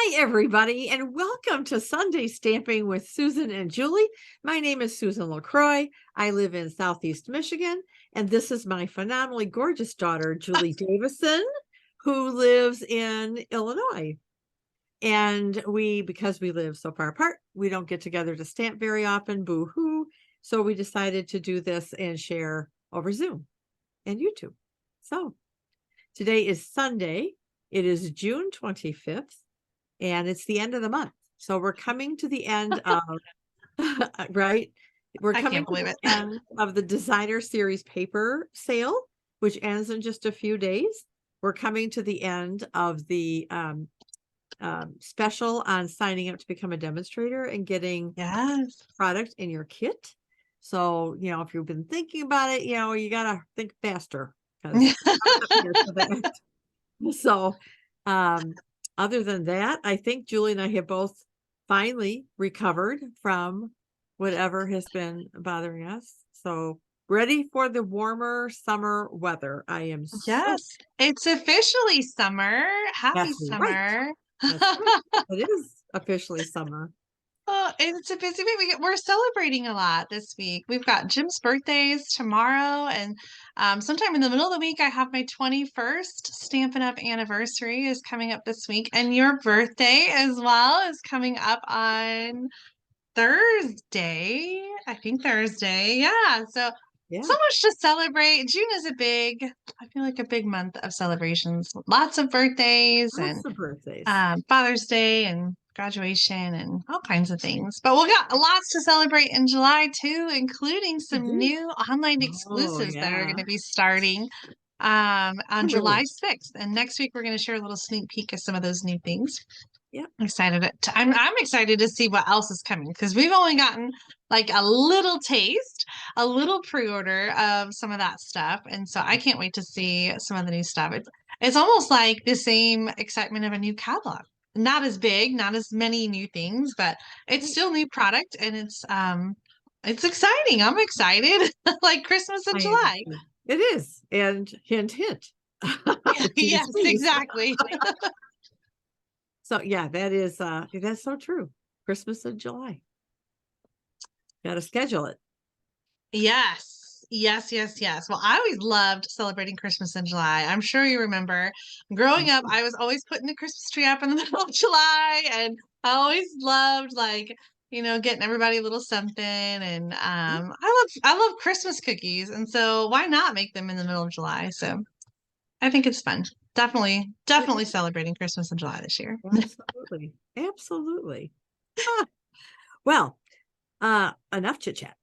Hi, everybody, and welcome to Sunday Stamping with Susan and Julie. My name is Susan LaCroix. I live in Southeast Michigan, and this is my phenomenally gorgeous daughter, Julie Davison, who lives in Illinois. And because we live so far apart, we don't get together to stamp very often, boo-hoo. So we decided to do this and share over Zoom and YouTube. So today is Sunday. It is June 25th. And it's the end of the month. So we're coming to the end of, right? We're I coming can't to believe the it. end of the designer series paper sale, which ends in just a few days. We're coming to the end of the special on signing up to become a demonstrator and getting Yes. product in your kit. So, if you've been thinking about it, you got to think faster because So, other than that, I think Julie and I have both finally recovered from whatever has been bothering us. So, ready for the warmer summer weather. I am so Yes. It's officially summer. Happy That's right. summer. That's right. It is officially summer. Oh, it's a busy week. We're celebrating a lot this week. We've got Jim's birthdays tomorrow, and sometime in the middle of the week, I have my 21st Stampin' Up! Anniversary is coming up this week, and your birthday as well is coming up on Thursday. I think Thursday. Yeah. So Yeah. much to celebrate. June is I feel like a big month of celebrations. Lots of birthdays and Lots of birthdays. Father's Day and graduation and all kinds of things. But we've got lots to celebrate in July too, including We some do. new online Oh, exclusives that are going yeah. to be starting on July Kimberly. 6th. And next week we're going to share a little sneak peek of some of those new things. Yeah. I'm excited to see what else is coming because we've only gotten like a little taste, a little pre-order of some of that stuff, and so I can't wait to see some of the new stuff. It's almost like the same excitement of a new catalog. Not as big, not as many new things, but it's still new product, and it's exciting. I'm excited, like Christmas in I am July. too. It is. And hint, hint. Yes, Tease, tease. exactly. So yeah, that's so true. Christmas in July. Got to schedule it. Yes. Yes, yes, yes. Well, I always loved celebrating Christmas in July. I'm sure you remember growing up, I was always putting the Christmas tree up in the middle of July, and I always loved getting everybody a little something. And I love Christmas cookies, and so why not make them in the middle of July? So I think it's fun. Definitely, It definitely is. celebrating Christmas in July this year. Absolutely. Absolutely. Ah, well, enough chit chat.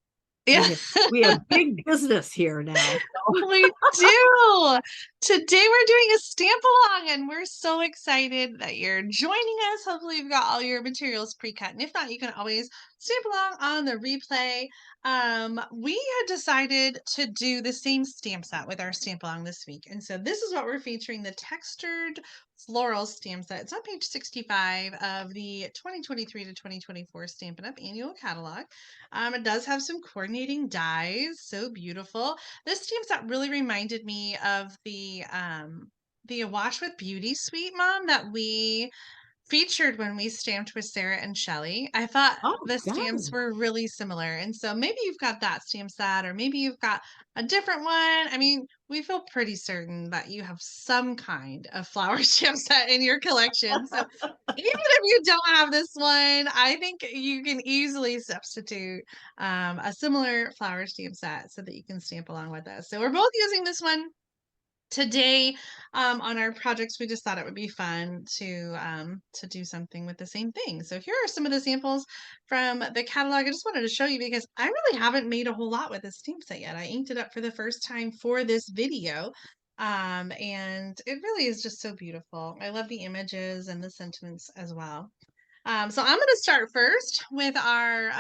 Yeah. We have big business here now. So. We do. Today we're doing a stamp along, and we're so excited that you're joining us. Hopefully, you've got all your materials pre-cut, and if not, you can always stamp along on the replay. We had decided to do the same stamp set with our stamp along this week, and so this is what we're featuring: the textured floral stamp set. It's on page 65 of the 2023 to 2024 Stampin' Up! Annual Catalog. It does have some coordinating dies, so beautiful. This stamp set really reminded me of the Wash with Beauty Suite, Mom, that we featured when we stamped with Sarah and Shelley. I thought Oh, the got stamps it. were really similar. And so maybe you've got that stamp set, or maybe you've got a different one. I mean, we feel pretty certain that you have some kind of flower stamp set in your collection. So even if you don't have this one, I think you can easily substitute a similar flower stamp set so that you can stamp along with us. So we're both using this one today on our projects. We just thought it would be fun to do something with the same thing. So here are some of the samples from the catalog. I just wanted to show you because I really haven't made a whole lot with this stamp set yet. I inked it up for the first time for this video. And it really is just so beautiful. I love the images and the sentiments as well. So I'm going to start first with our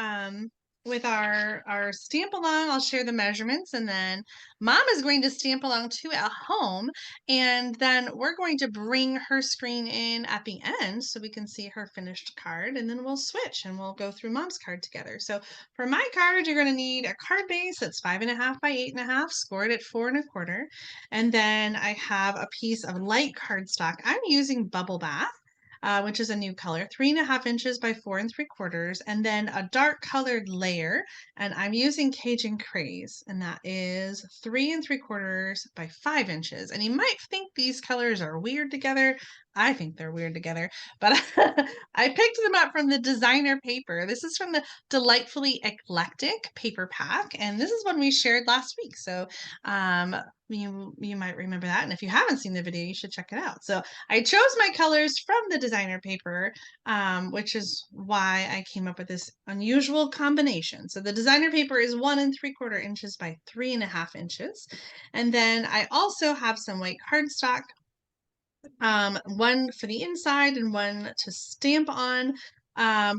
stamp along. I'll share the measurements, and then Mom is going to stamp along too at home, and then we're going to bring her screen in at the end so we can see her finished card, and then we'll switch and we'll go through Mom's card together. So for my card, you're going to need a card base that's 5.5 by 8.5, scored at 4.25, and then I have a piece of light cardstock. I'm using Bubble Bath. which is a new color, 3.5 inches by 4 3/4, and then a dark colored layer. And I'm using Cajun Craze, and that is 3 3/4 by 5 inches. And you might think these colors are weird together. I think they're weird together, but I picked them up from the designer paper. This is from the Delightfully Eclectic paper pack, and this is one we shared last week. So you might remember that, and if you haven't seen the video, you should check it out. So I chose my colors from the designer paper, which is why I came up with this unusual combination. So the designer paper is 1 3/4 inches by 3.5 inches, and then I also have some white cardstock, one for the inside and one to stamp on.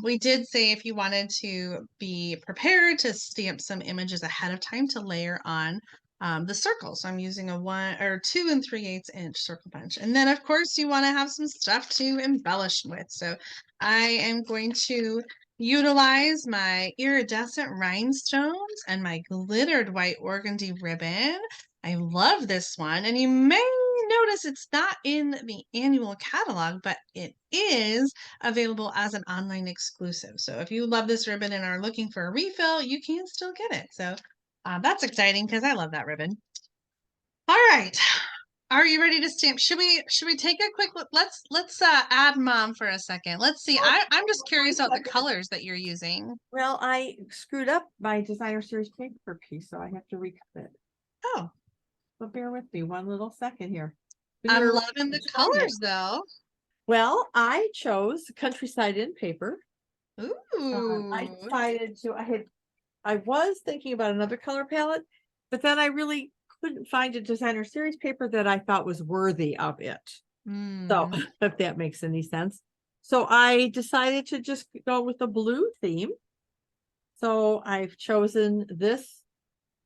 We did say if you wanted to be prepared to stamp some images ahead of time to layer on the circle. So I'm using a 2 3/8 inch circle punch. And then of course you want to have some stuff to embellish with. So I am going to utilize my iridescent rhinestones and my glittered white organdy ribbon. I love this one, and you may notice it's not in the annual catalog, but it is available as an online exclusive. So if you love this ribbon and are looking for a refill, you can still get it. So that's exciting because I love that ribbon. All right. Are you ready to stamp? Should we take a quick look? Let's add mom for a second. Let's see. I'm just curious about the colors that you're using. Well, I screwed up my designer series paper piece, so I have to recut it. Oh, So bear with me one little second here. I'm loving the colors though. Well, I chose Countryside in paper. Ooh. I decided I was thinking about another color palette, but then I really couldn't find a designer series paper that I thought was worthy of it. So if that makes any sense. So I decided to just go with the blue theme. So I've chosen this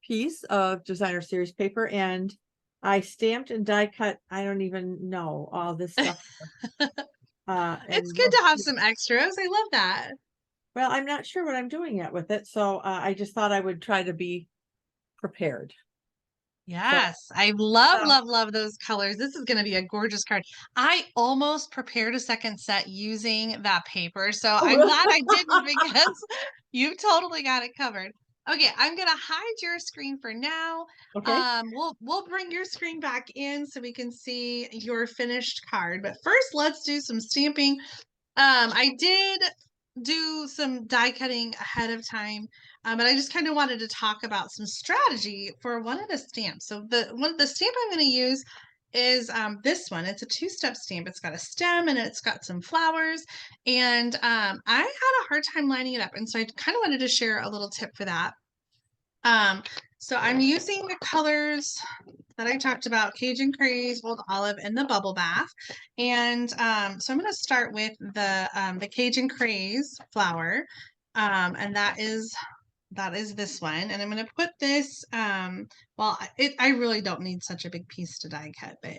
piece of designer series paper, and I stamped and die cut. I don't even know all this stuff. It's good to have some extras. I love that. Well, I'm not sure what I'm doing yet with it, so I just thought I would try to be prepared. Yes, I love those colors. This is going to be a gorgeous card. I almost prepared a second set using that paper, so I'm glad I didn't because you totally got it covered. Okay, I'm gonna hide your screen for now. Okay. We'll bring your screen back in so we can see your finished card. But first, let's do some stamping. I did do some die cutting ahead of time, but I just kind of wanted to talk about some strategy for one of the stamps. So the stamp I'm going to use is this one. It's a two-step stamp. It's got a stem and it's got some flowers, and I had a hard time lining it up, and so I kind of wanted to share a little tip for that. So I'm using the colors that I talked about, Cajun Craze, Old Olive, and the Bubble Bath. And so I'm going to start with the Cajun Craze flower, and that is this one. And I'm going to put this. Well, I really don't need such a big piece to die cut, but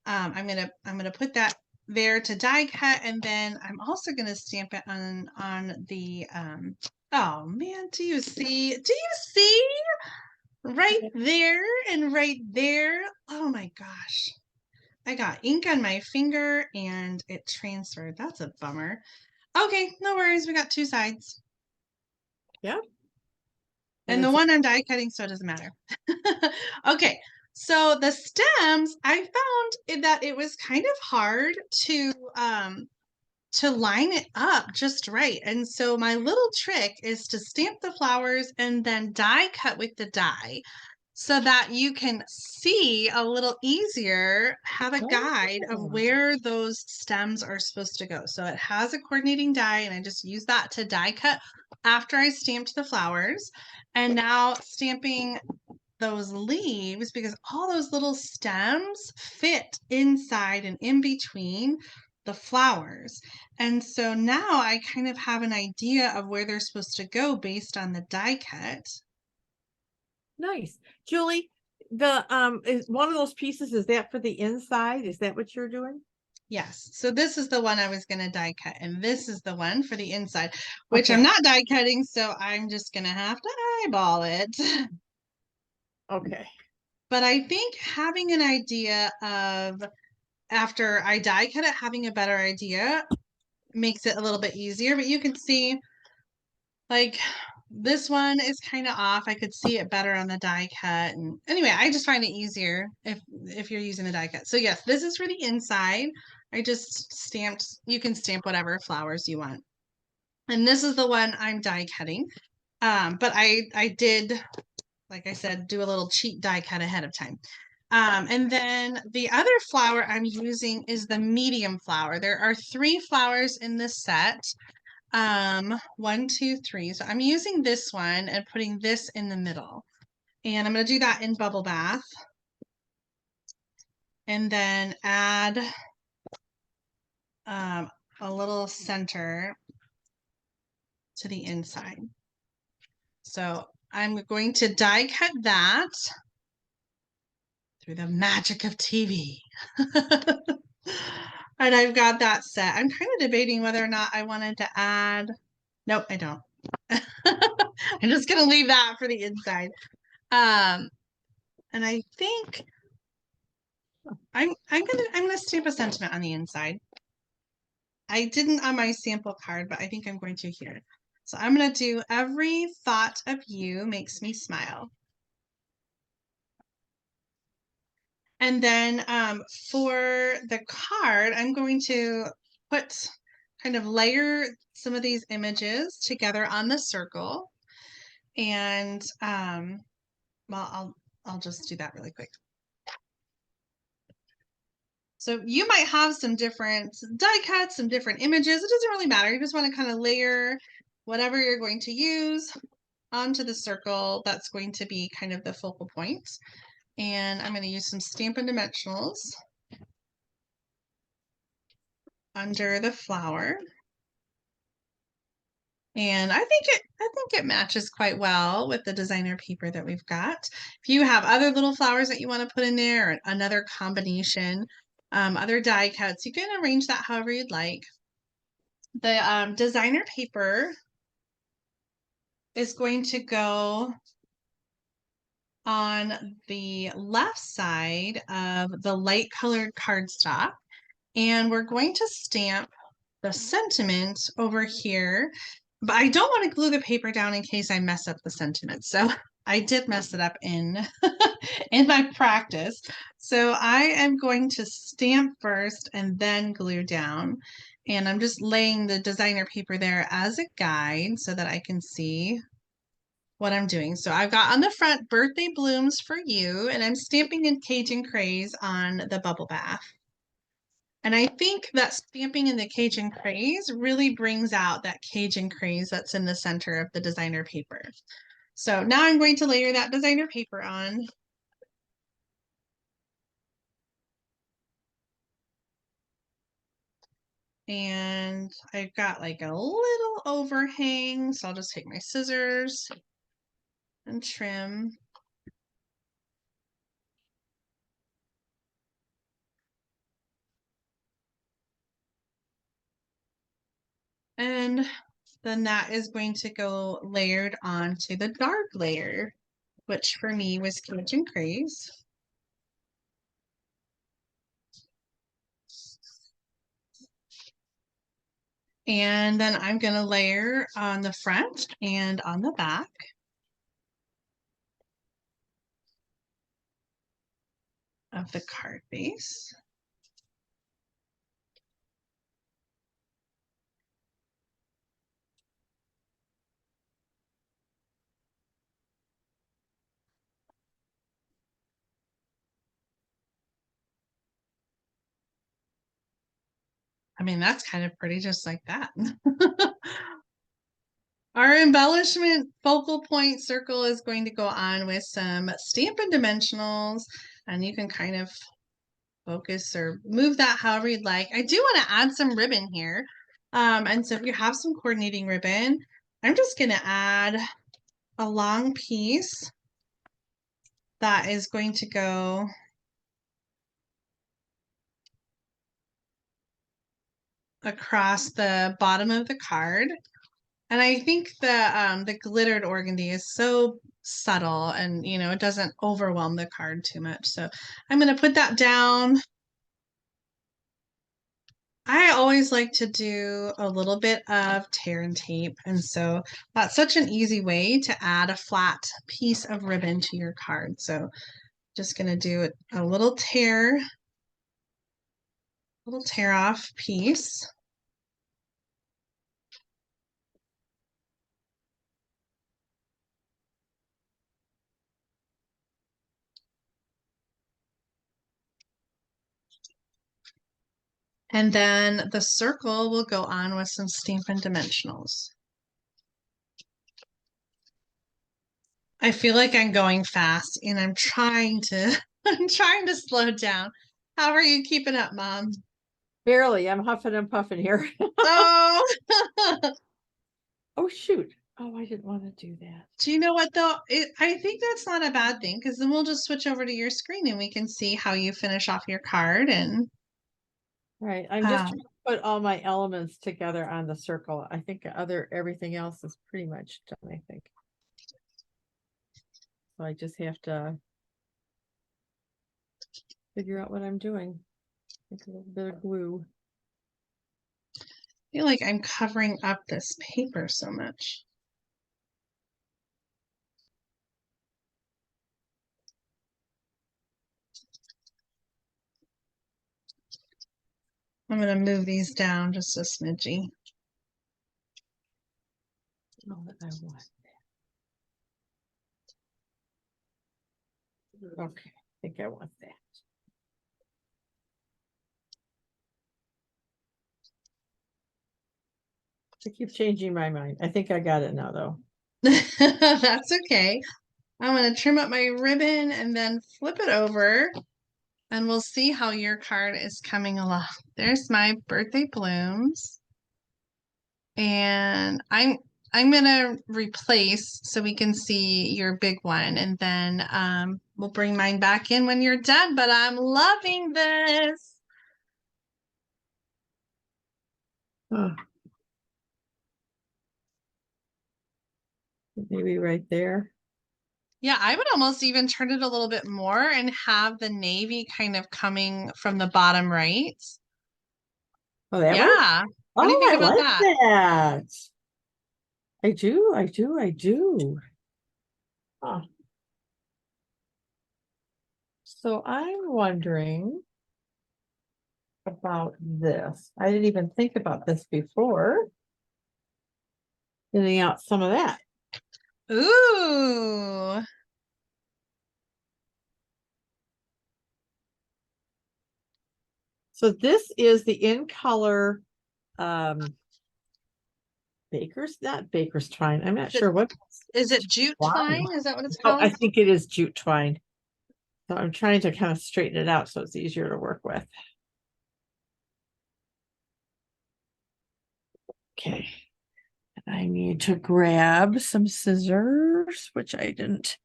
I'm gonna put that there to die cut, and then I'm also going to stamp it on the. Oh man, do you see? Do you see? Right there and right there. Oh my gosh. I got ink on my finger and it transferred. That's a bummer. Okay, no worries. We got two sides. Yeah. And the one I'm die cutting, so it doesn't matter. Okay, so the stems, I found that it was kind of hard to line it up just right. And so my little trick is to stamp the flowers and then die cut with the die so that you can see a little easier, have a guide of where those stems are supposed to go. So it has a coordinating die, and I just use that to die cut after I stamped the flowers. And now stamping those leaves, because all those little stems fit inside and in between the flowers. And so now I kind of have an idea of where they're supposed to go based on the die cut. Nice. Julie, the is one of those pieces, is that for the inside? Is that what you're doing? Yes. So this is the one I was going to die cut, and this is the one for the inside, which I'm not die cutting, so I'm just going to have to eyeball it. Okay. But I think having an idea of, after I die cut it, having a better idea makes it a little bit easier, but you can see like this one is kind of off. I could see it better on the die cut. And anyway, I just find it easier if you're using the die cut. So yes, this is for the inside. I just stamped, you can stamp whatever flowers you want. And this is the one I'm die cutting. But I did, like I said, do a little cheat die cut ahead of time. And then the other flower I'm using is the medium flower. There are 3 flowers in this set. 1, 2, 3. So I'm using this one and putting this in the middle. And I'm going to do that in Bubble Bath. And then add a little center to the inside. So I'm going to die cut that through the magic of TV. And I've got that set. I'm kind of debating whether or not I wanted to add. Nope, I don't. I'm just gonna leave that for the inside. And I think I'm gonna stamp a sentiment on the inside. I didn't on my sample card, but I think I'm going to here. So I'm gonna do every thought of you makes me smile. And then for the card, I'm going to put kind of layer some of these images together on the circle. And well, I'll just do that really quick. So you might have some different die cuts, some different images. It doesn't really matter. You just want to kind of layer whatever you're going to use onto the circle. That's going to be kind of the focal point. And I'm going to use some Stampin' Dimensionals under the flower. And I think it matches quite well with the designer paper that we've got. If you have other little flowers that you want to put in there or another combination, other die cuts, you can arrange that however you'd like. The designer paper is going to go on the left side of the light colored cardstock, and we're going to stamp the sentiment over here, but I don't want to glue the paper down in case I mess up the sentiment. So I did mess it up in in my practice. So I am going to stamp first and then glue down. And I'm just laying the designer paper there as a guide so that I can see what I'm doing. So I've got on the front birthday blooms for you, and I'm stamping in Cajun Craze on the Bubble Bath. And I think that stamping in the Cajun Craze really brings out that Cajun Craze that's in the center of the designer paper. So now I'm going to layer that designer paper on. And I've got like a little overhang, so I'll just take my scissors and trim. And then that is going to go layered onto the dark layer, which for me was Cajun Craze. And then I'm going to layer on the front and on the back. Of the card base. I mean, that's kind of pretty just like that. Our embellishment focal point circle is going to go on with some Stampin' Dimensionals, and you can kind of focus or move that however you'd like. I do want to add some ribbon here. And so if you have some coordinating ribbon, I'm just going to add a long piece that is going to go across the bottom of the card. And I think the glittered organdy is so subtle and, you know, it doesn't overwhelm the card too much. So I'm going to put that down I always like to do a little bit of tear and tape. And so that's such an easy way to add a flat piece of ribbon to your card. So just going to do a little tear off piece. And then the circle will go on with some Stampin' Dimensionals. I feel like I'm going fast and I'm trying to I'm trying to slow down. How are you keeping up, Mom? Barely. I'm huffing and puffing here. Oh, Oh, shoot. Oh, I didn't want to do that. do you know what though? I think that's not a bad thing because then we'll just switch over to your screen and we can see how you finish off your card and Right. I'm just trying to put all my elements together on the circle. I think everything else is pretty much done, I think. So I just have to figure out what I'm doing. Make a little bit of glue. I feel like I'm covering up this paper so much. I'm going to move these down just a smidgy. Oh, that I want. Okay, I think I want that. I keep changing my mind. I think I got it now, though. That's okay. I'm going to trim up my ribbon and then flip it over and we'll see how your card is coming along. There's my birthday blooms. And I'm gonna replace so we can see your big one and then we'll bring mine back in when you're done, but I'm loving this. Oh. Maybe right there. Yeah, I would almost even turn it a little bit more and have the navy kind of coming from the bottom right. Oh, that way? Yeah. What do you Oh, think I about like that? that. I do, I do, I do. Huh. So I'm wondering about this. I didn't even think about this before. Getting out some of that. Ooh. So this is the in color not baker's twine. I'm not sure what Is it jute twine. twine? Is that what it's Oh, I called? think it is jute twine. So I'm trying to kind of straighten it out so it's easier to work with. Okay. I need to grab some scissors, which I didn't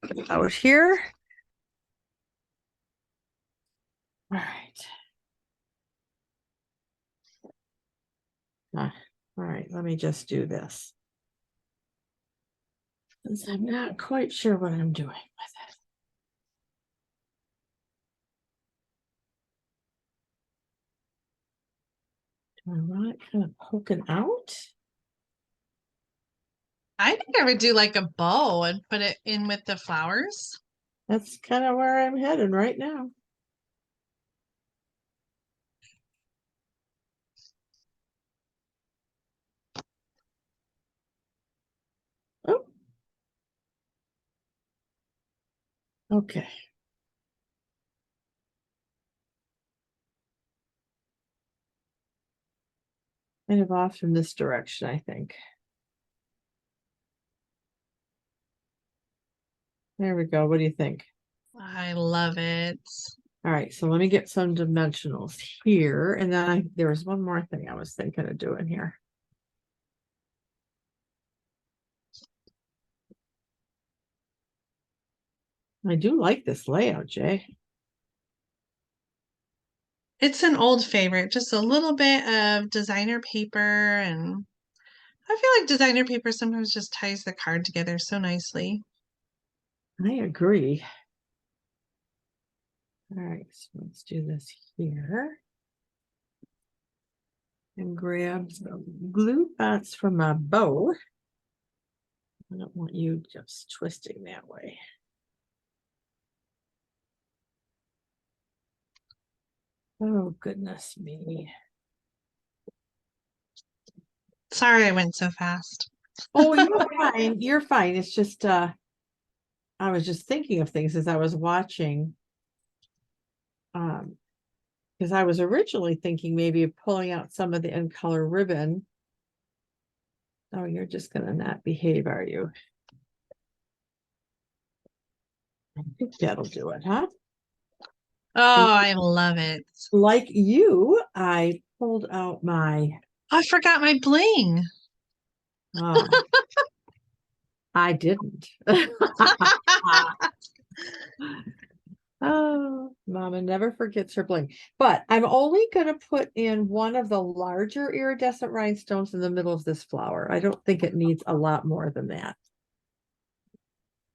put out here. All right. All right, let me just do this. Since I'm not quite sure what I'm doing with it. Do I want it kind of poking out? I think I would do like a bow and put it in with the flowers. That's kind of where I'm headed right now. Oh. Okay. Kind of off in this direction, I think. There we go. What do you think? I love it. All right, so let me get some dimensionals here. And then there was one more thing I was thinking of doing here. I do like this layout, Jay. It's an old favorite, just a little bit of designer paper. And I feel like designer paper sometimes just ties the card together so nicely. I agree. All right, so let's do this here. and grab some glue dots from my bow. I don't want you just twisting that way. Oh, goodness me. Sorry I went so fast. Oh, you're fine. You're fine. It's just I was just thinking of things as I was watching. Because I was originally thinking maybe of pulling out some of the end color ribbon. Oh, you're just gonna not behave, are you? I think that'll do it, huh? Oh, I love it. Like you, I pulled out my Oh, I forgot my bling. I didn't. Oh, Mama never forgets her bling. But I'm only going to put in one of the larger iridescent rhinestones in the middle of this flower. I don't think it needs a lot more than that.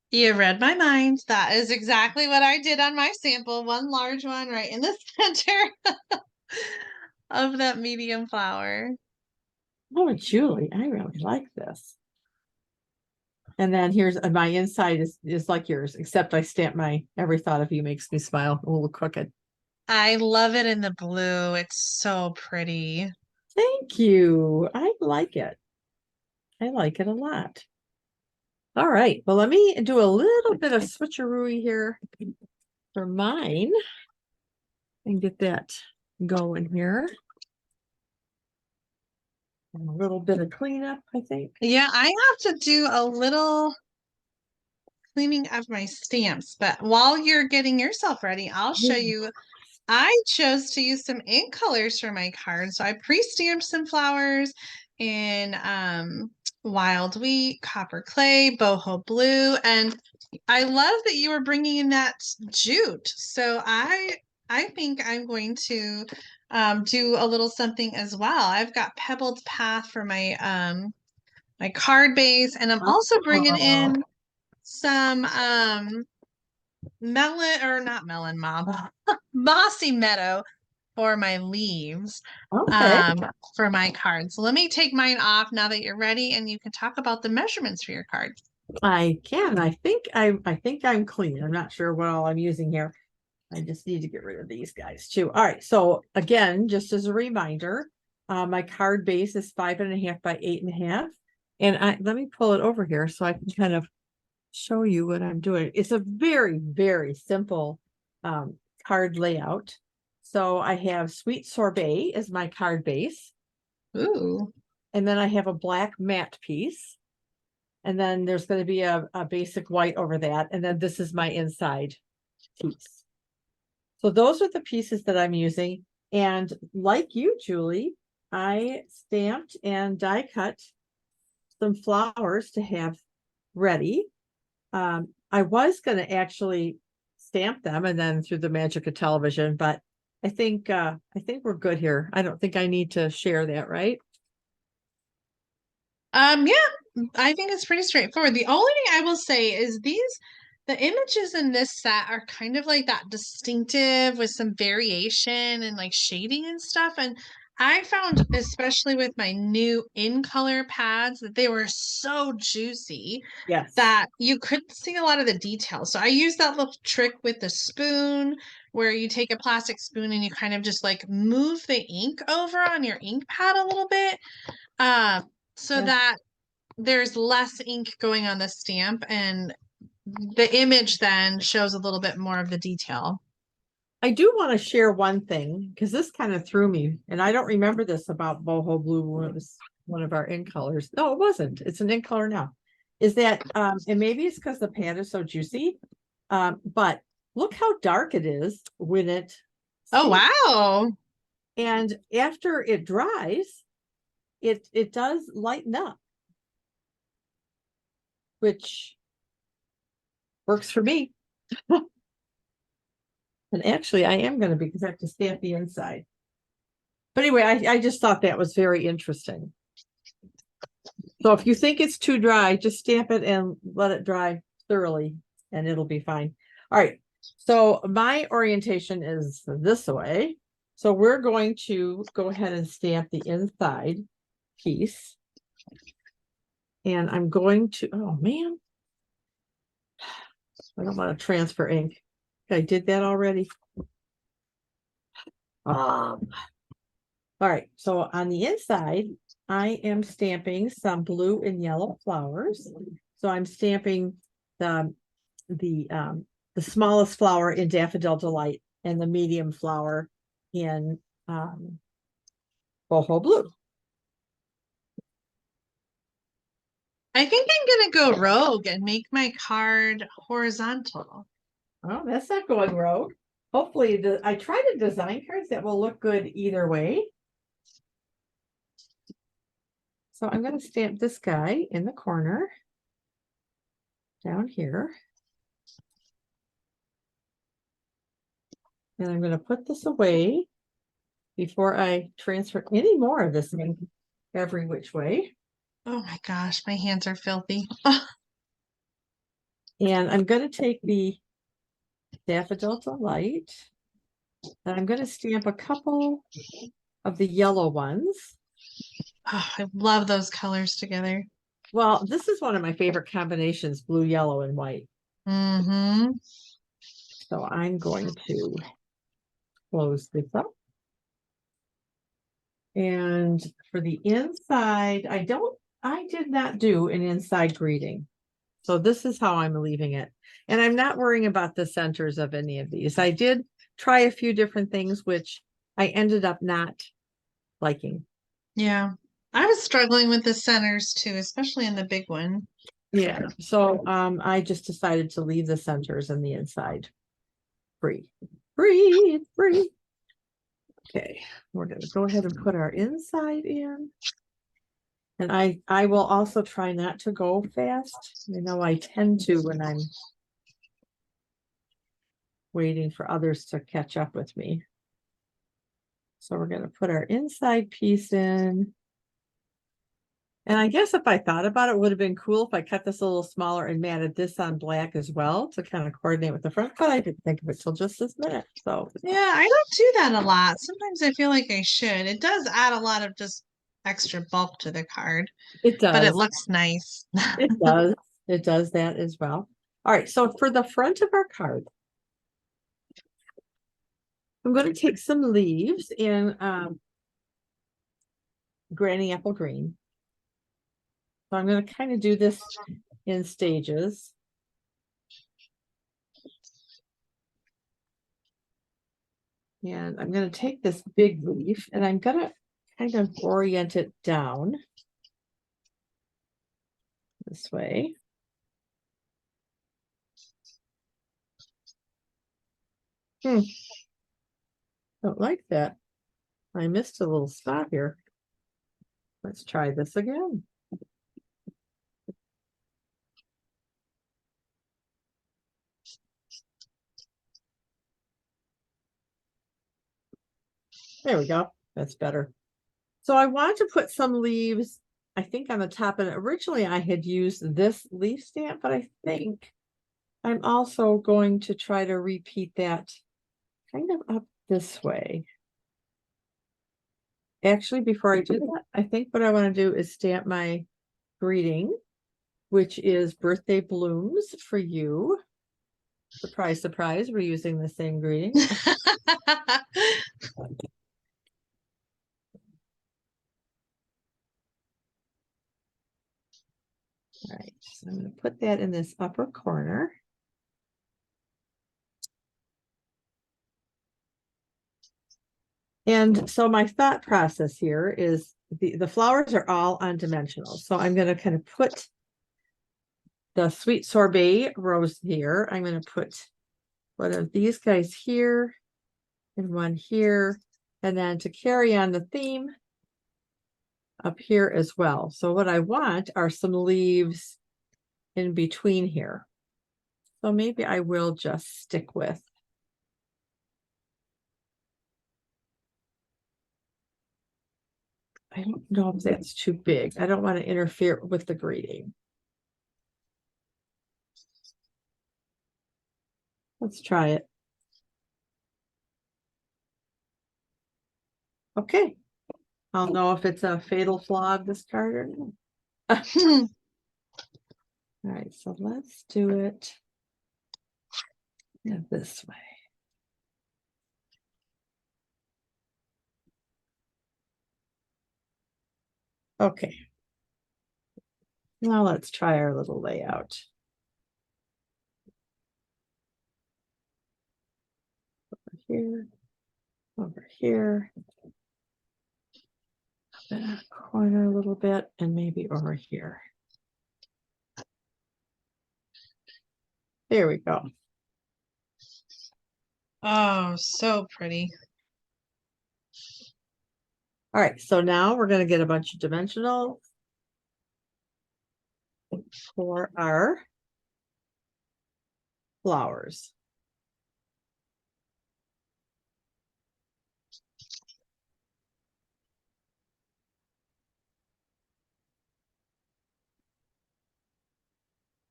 You read my mind. That is exactly what I did on my sample. One large one right in the center of that medium flower. Oh, Julie, I really like this. And then here's my inside is like yours, except I stamp my every thought of you makes me smile a little crooked. I love it in the blue. It's so pretty. Thank you. I like it. I like it a lot. All right. Well, let me do a little bit of switcheroo here for mine and get that going here. And a little bit of cleanup, I think. Yeah, I have to do a little cleaning of my stamps, but while you're getting yourself ready, I'll show you. I chose to use some ink colors for my card. So I pre-stamped some flowers in Wild Wheat, Copper Clay, Boho Blue, and I love that you were bringing in that jute. So I think I'm going to do a little something as well. I've got Pebbled Path for my card base, and I'm also bringing Oh, in some melon or not melon mob mossy meadow for my leaves okay. for my card. So let me take mine off now that you're ready, and you can talk about the measurements for your card. I can. I think I'm clean. I'm not sure what all I'm using here. I just need to get rid of these guys too. All right. So again, just as a reminder, my card base is 5.5 by 8.5. And let me pull it over here so I can kind of show you what I'm doing. It's a very, very simple card layout. So I have Sweet Sorbet as my card base. Ooh. And then I have a black matte piece. And then there's going to be a basic white over that. And then this is my inside piece. So those are the pieces that I'm using. And like you, Julie, I stamped and die cut some flowers to have ready. I was going to actually stamp them and then through the magic of television, but I think we're good here. I don't think I need to share that, right? Yeah, I think it's pretty straightforward. The only thing I will say is the images in this set are kind of like that distinctive with some variation and like shading and stuff. And I found, especially with my new in color pads, that they were so juicy Yes. that you couldn't see a lot of the details. So I used that little trick with the spoon where you take a plastic spoon and you kind of just like move the ink over on your ink pad a little bit. So Yeah. that there's less ink going on the stamp and the image then shows a little bit more of the detail. I do want to share one thing because this kind of threw me, and I don't remember this about boho blue when it was one of our in colors. No, it wasn't. It's an in color now. Is that and maybe it's because the pad is so juicy, but look how dark it is when it Oh, steams. wow. And after it dries, it does lighten up, which works for me. And actually, I am going to because I have to stamp the inside. But anyway, I just thought that was very interesting. So if you think it's too dry, just stamp it and let it dry thoroughly and it'll be fine. All right. So my orientation is this way. So we're going to go ahead and stamp the inside piece. And I'm going to, oh man, I don't want to transfer ink. I did that already. All right, so on the inside, I am stamping some blue and yellow flowers. So I'm stamping the smallest flower in Daffodil Delight and the medium flower in boho blue. I think I'm gonna go rogue and make my card horizontal. Oh, that's not going rogue. Hopefully, I try to design cards that will look good either way. So I'm going to stamp this guy in the corner down here. And I'm going to put this away before I transfer any more of this ink every which way. Oh my gosh, my hands are filthy. And I'm going to take the Daffodil Delight and I'm going to stamp a couple of the yellow ones. Oh, I love those colors together. Well, this is one of my favorite combinations, blue, yellow, and white. Mm-hmm. So I'm going to close this up. And for the inside, I did not do an inside greeting. So this is how I'm leaving it. And I'm not worrying about the centers of any of these. I did try a few different things, which I ended up not liking. Yeah. I was struggling with the centers too, especially in the big one. Yeah. So I just decided to leave the centers and the inside free. Free. Okay, we're gonna go ahead and put our inside in. And I will also try not to go fast. You know, I tend to when I'm waiting for others to catch up with me. So we're going to put our inside piece in. And I guess if I thought about it, it would have been cool if I cut this a little smaller and matted this on black as well to kind of coordinate with the front, but I didn't think of it till just this minute. So Yeah, I don't do that a lot. Sometimes I feel like I should. It does add a lot of just extra bulk to the card, it but it does. looks nice. It does. It does that as well. All right. So for the front of our card, I'm going to take some leaves in Granny Apple Green. So I'm going to kind of do this in stages. And I'm going to take this big leaf and I'm going to kind of orient it down this way. Don't like that. I missed a little spot here. Let's try this again. There we go. That's better. So I want to put some leaves, I think on the top. And originally I had used this leaf stamp, but I think I'm also going to try to repeat that kind of up this way. Actually, before I do that, I think what I want to do is stamp my greeting, which is birthday blooms for you. Surprise, surprise, we're using the same greeting. All right, so I'm going to put that in this upper corner. And so my thought process here is the flowers are all undimensional. So I'm going to kind of put the sweet sorbet rose here. I'm going to put one of these guys here and one here. And then to carry on the theme up here as well. So what I want are some leaves in between here. So maybe I will just stick with. I don't know if that's too big. I don't want to interfere with the greeting. Let's try it. Okay. I'll know if it's a fatal flaw of this card or not. All right, so let's do it this way. Okay. Now let's try our little layout. Here, over here, up in a corner a little bit, and maybe over here. There we go. Oh, so pretty. All right, so now we're going to get a bunch of dimensional for our flowers.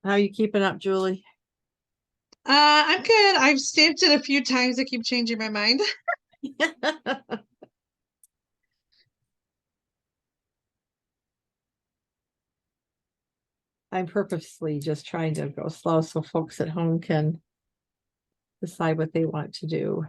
How are you keeping up, Julie? I'm good. I've stamped it a few times. I keep changing my mind. I'm purposely just trying to go slow so folks at home can decide what they want to do.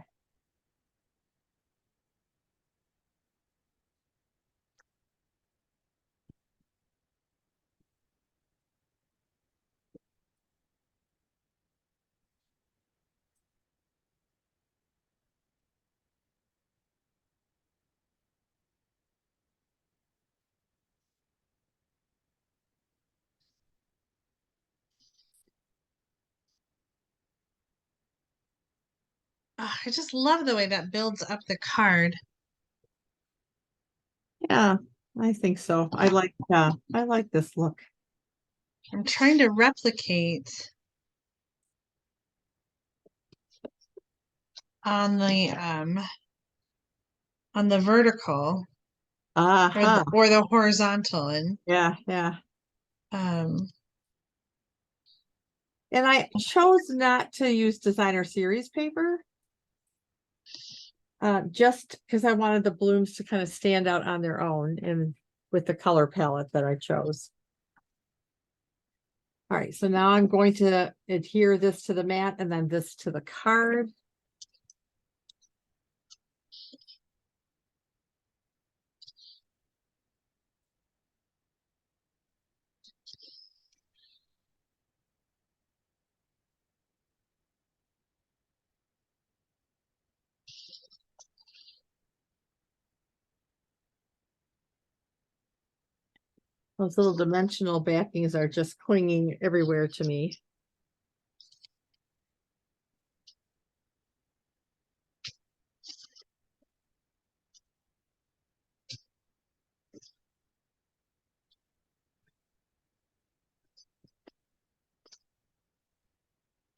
Oh, I just love the way that builds up the card. Yeah, I think so. I like this look. I'm trying to replicate on the vertical Uh-huh. or the horizontal, and Yeah. um And I chose not to use designer series paper. Just because I wanted the blooms to kind of stand out on their own and with the color palette that I chose. All right, so now I'm going to adhere this to the mat and then this to the card. Those little dimensional backings are just clinging everywhere to me.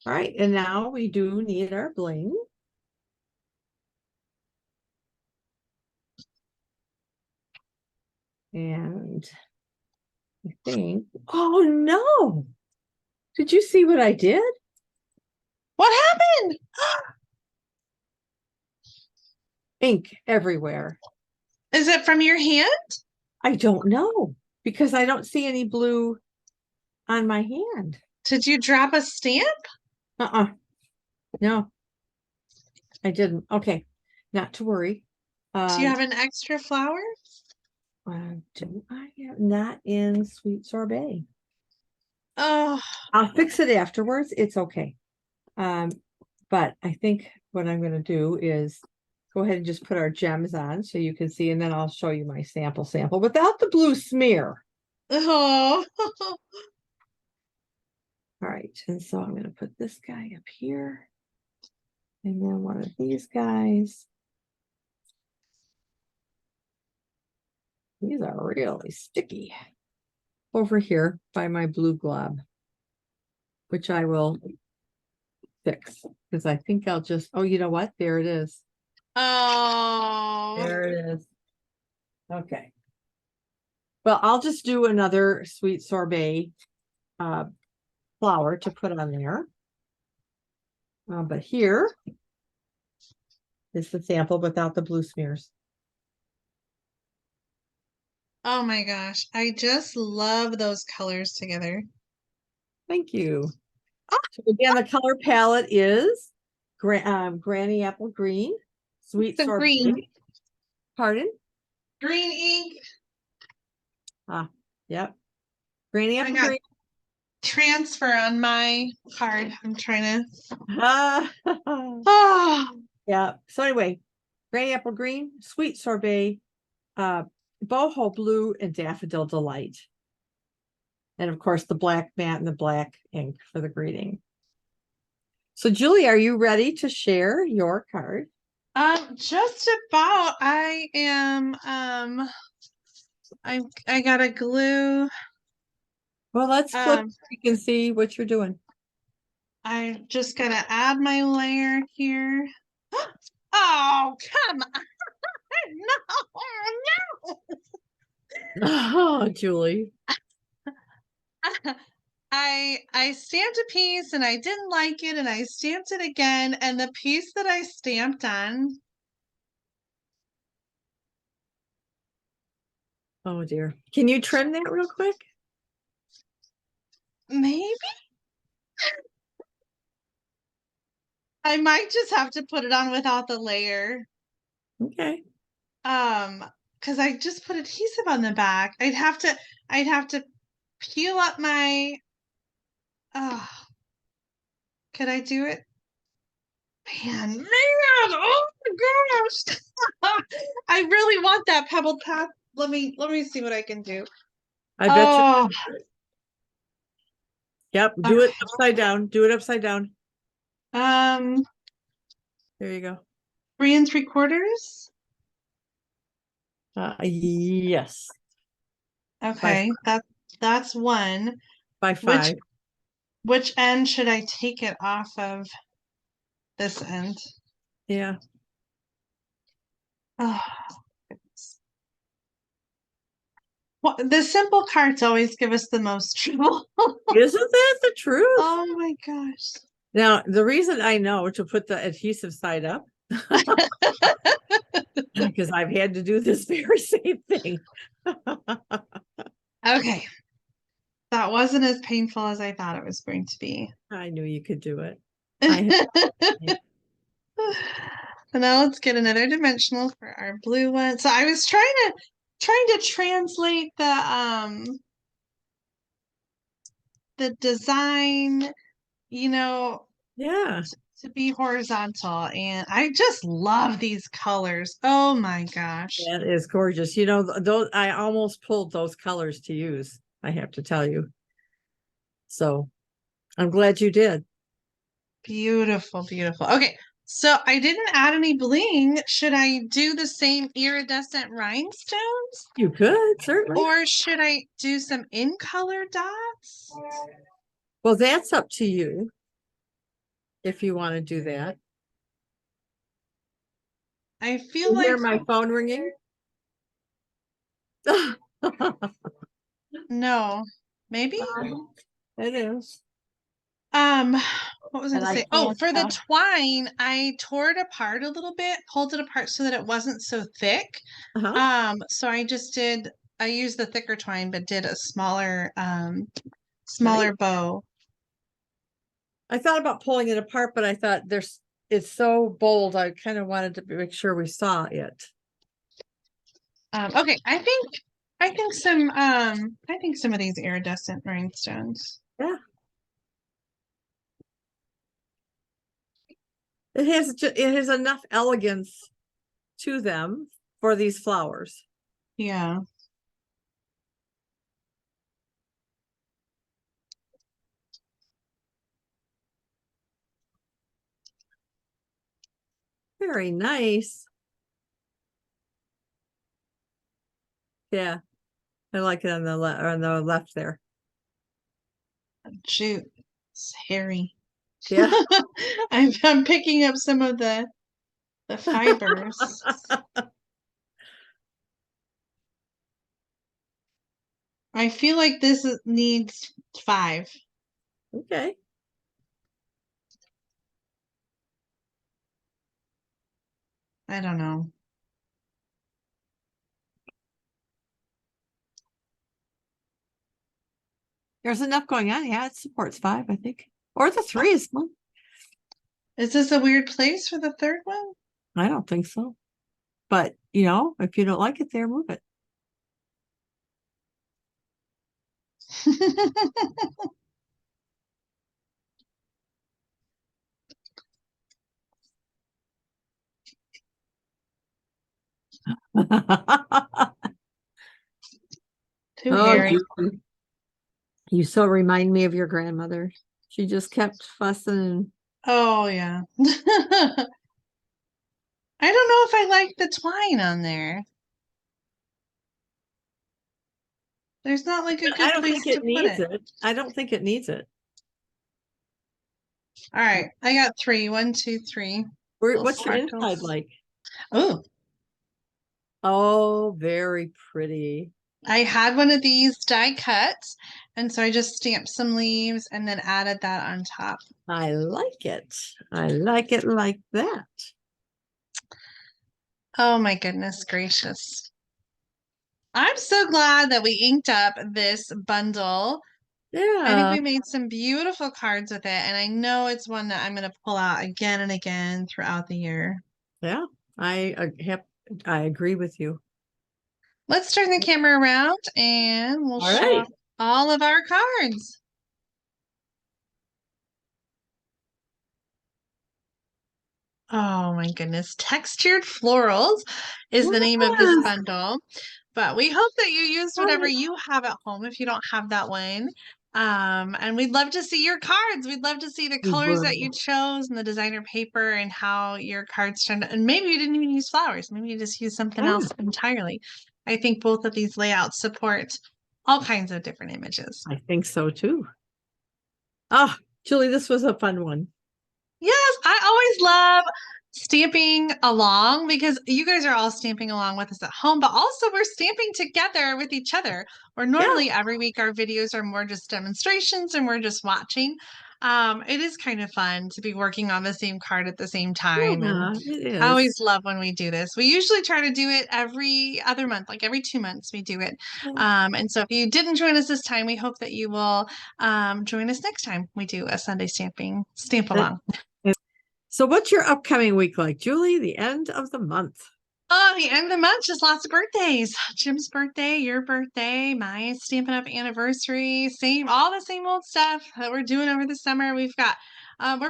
All right, and now we do need our bling. And I think, oh no, did you see what I did? what happened? Ink everywhere. Is it from your hand? I don't know because I don't see any blue on my hand. Did you drop a stamp? No, I didn't. Okay, not to worry. Do you have an extra flower? Do I have not in Sweet Sorbet? Oh, I'll fix it afterwards. It's okay. But I think what I'm going to do is go ahead and just put our gems on so you can see, and then I'll show you my sample without the blue smear. oh. All right, and so I'm going to put this guy up here, and then one of these guys. These are really sticky over here by my blue glob, which I will fix because I think I'll just, oh, you know what? There it is. Oh. There it is. Okay. Well, I'll just do another Sweet Sorbet flower to put on there. But here is the sample without the blue smears. Oh my gosh. I just love those colors together. Thank you. So again, the color palette is Granny Apple Green, Sweet The green. Sorbet. Pardon? Green ink. Ah, yep. Granny I Apple got Green. transfer on my card. I'm trying to. Ah, Oh, yeah. So anyway, Granny Apple Green, Sweet Sorbet, Boho Blue, and Daffodil Delight. And of course, the black mat and the black ink for the greeting. So, Julie, are you ready to share your card? just about. I am. I got a glue. Well, let's flip Um, so you can see what you're doing. I just gotta add my layer here. Oh, come on. No, Oh, Julie. no. I stamped a piece and I didn't like it and I stamped it again and the piece that I stamped on, Oh, dear. Can you trim that real quick? maybe I might just have to put it on without the layer. Okay. Because I just put adhesive on the back. I'd have to peel up my oh, could I do it? Man, oh my gosh. I really want that pebbled path. Let me see what I can do. I bet you. Oh, Yep. Do okay. it upside down. Do it upside down. Um, There you go. 3 3/4. Yes. Okay, that's one. By Which 5. which end should I take it off of this end? Yeah. Oh, well, the simple cards always give us the most trouble. Isn't that the truth? Oh my gosh. Now, the reason I know to put the adhesive side up, because I've had to do this very same thing. Okay. That wasn't as painful as I thought it was going to be. I knew you could do it. So now let's get another dimensional for our blue one. So I was trying to translate the design, you know, Yeah, to be horizontal. And I just love these colors. Oh my gosh. that is gorgeous. You know, those I almost pulled those colors to use, I have to tell you. So I'm glad you did. Beautiful, beautiful. Okay, so I didn't add any bling. Should I do the same iridescent rhinestones? You could, certainly. Or should I do some in color dots? Well, that's up to you if you want to do that. I feel You like hear my phone ringing? no, maybe. It is. Um, what was I And gonna I say? Oh, can't. for the twine, I tore it apart a little bit, pulled it apart so that it wasn't so thick. Uh-huh. So I used the thicker twine, but did a smaller Right. smaller bow. I thought about pulling it apart, but I thought it's so bold. I kind of wanted to make sure we saw it. Okay, I think some of these iridescent rhinestones. Yeah. It has enough elegance to them for these flowers. Yeah. Very nice. Yeah. I like it on the left there. Shoot, it's hairy. Yeah. I'm picking up some of the fibers. I feel like needs 5. Okay. I don't know. There's enough going on. Yeah, it supports 5, I think. Or the 3 is fun. Is this a weird place for the third one? I don't think so. But, you know, if you don't like it there, move it. Too Oh, hairy. you so remind me of your grandmother. She just kept fussing. Oh, yeah. I don't know if I like the twine on there. There's not like a I good don't place think to it put needs it. it. I don't think it needs it. All right, I got 3. 1, 2, 3. Little What's your inside sparkles. like? Oh, Oh, very pretty. I had one of these die cuts, and so I just stamped some leaves and then added that on top. I like it. I like it like that. Oh my goodness gracious. I'm so glad that we inked up this bundle. I think Yeah. we made some beautiful cards with it, and I know it's one that I'm going to pull out again and again throughout the year. Yeah. I agree with you. Let's turn the camera around and we'll All show right. off all of our cards. Oh my goodness. Textured Florals is the name of this Yes. bundle. But we hope that you used whatever you have at home if you don't have that one. And we'd love to see your cards. We'd love to see the We colors that you will. chose and the designer paper and how your cards turned out. And maybe you didn't even use flowers. Maybe you just used something Yeah, else entirely. I think both of these layouts support all kinds of different images. I think so too. Oh, Julie, this was a fun one. Yes, I always love stamping along because you guys are all stamping along with us at home, but also we're stamping together with each other. Or Yeah. normally every week our videos are more just demonstrations and we're just watching. It is kind of fun to be working on the same card at the same time, and Yeah, it I is. always love when we do this. We usually try to do it every other month, like every 2 months we do it. And so if you didn't join us this time, we hope that you will join us next time we do a Sunday stamp That- along. So what's your upcoming week like, Julie? The end of the month. Oh, the end of the month, just lots of birthdays. Jim's birthday, your birthday, my Stampin' Up anniversary, all the same old stuff that we're doing over the summer. We're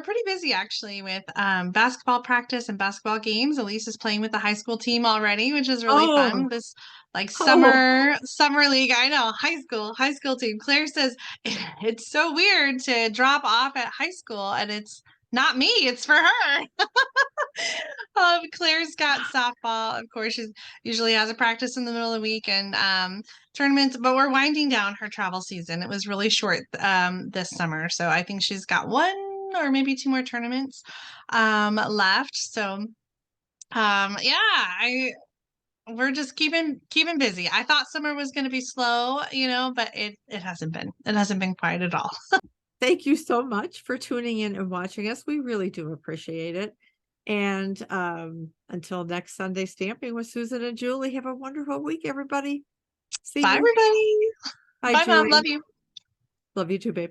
pretty busy actually with basketball practice and basketball games. Elise is playing with the high school team already, which is really fun. Oh, This like oh, summer league. I know, high school team. Claire says it's so weird to drop off at high school and it's not me, it's for her. Claire's got softball. Of course, she usually has a practice in the middle of the week and tournaments, but we're winding down her travel season. It was really short this summer. So I think she's got 1 or maybe 2 more tournaments left. So yeah, we're just keeping busy. I thought summer was going to be slow, but it hasn't been. It hasn't been quiet at all. thank you so much for tuning in and watching us. We really do appreciate it. And until next Sunday stamping with Susan and Julie, have a wonderful week, everybody. See Bye, you. everybody. Bye, Bye, Mom. Julie. Love you. Love you too, babe.